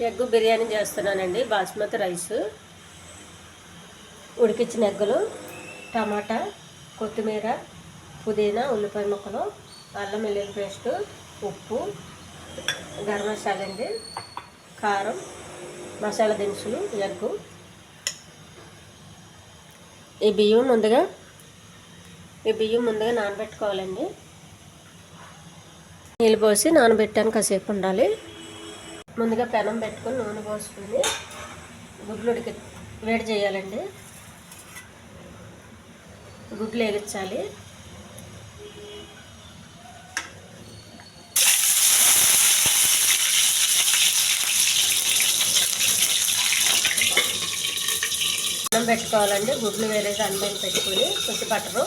Egg biryani చేస్తున్నానండి. Basmati rice, ఉడికించిన ఎగ్గులు, టమాటా, కొత్తిమీర, పుదీనా, ఉల్లిపాయ ముక్కలు, అల్లం వెల్లుల్లి పేస్టు, ఉప్పు, గరం మసాలా అండి, కారం, మసాలా దినుసులు, ఎగ్గు. ఈ బియ్యం ముందుగా నానబెట్టుకోవాలండి. నీళ్ళు పోసి నానబెట్టాను, కాసేపు ఉండాలి. ముందుగా పెనం పెట్టుకొని నూనె పోసుకొని గుడ్లు వేడి చేయాలండి. గుడ్లు వేగించాలి. అన్నం పెట్టుకోవాలండి. గుడ్లు వేరేసి అన్నం పెట్టుకొని కొంచెం బటరు,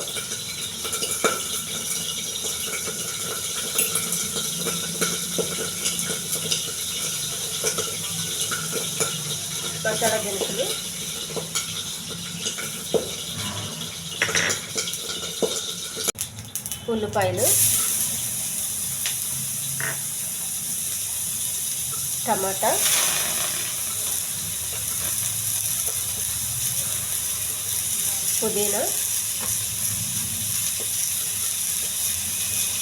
మసాలా దినుసులు, ఉల్లిపాయలు, టమాటా, పుదీనా,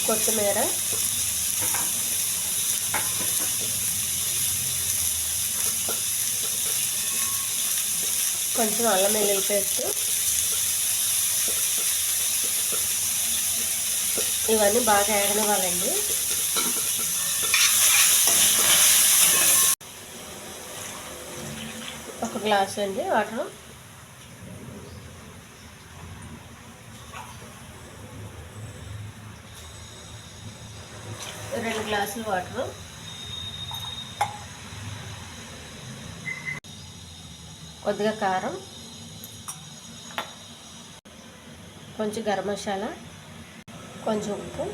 కొత్తిమీర, కొంచెం అల్లం వెల్లుల్లి పేస్ట్, ఇవన్నీ బాగా ఏగనివ్వాలండి. ఒక గ్లాసు అండి వాటర్, రెండు గ్లాసులు వాటరు, కొద్దిగా కారం, కొంచెం గరం మసాలా, కొంచెం ఉప్పు,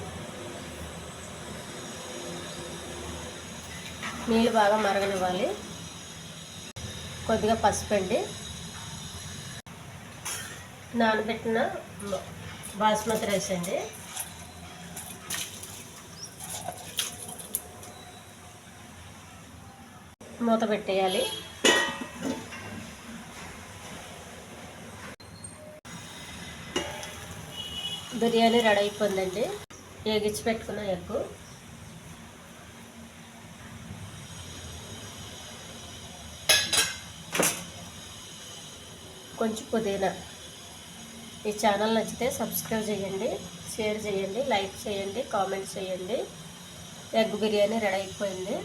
నీళ్ళు బాగా మరగనివ్వాలి. కొద్దిగా పసుపు అండి, నానబెట్టిన బాస్మతి రైస్ అండి, మూత పెట్టేయాలి. బిర్యానీ రెడీ అయిపోయిందండి. వేగించి పెట్టుకున్న ఎగ్గు, కొంచెం పుదీనా. ఈ ఛానల్ నచ్చితే సబ్స్క్రైబ్ చేయండి, షేర్ చేయండి, లైక్ చేయండి, కామెంట్ చేయండి. ఎగ్ బిర్యానీ రెడీ అయిపోయింది.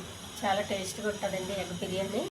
చాలా టేస్ట్గా ఉంటుందండి ఎగ్ బిర్యానీ.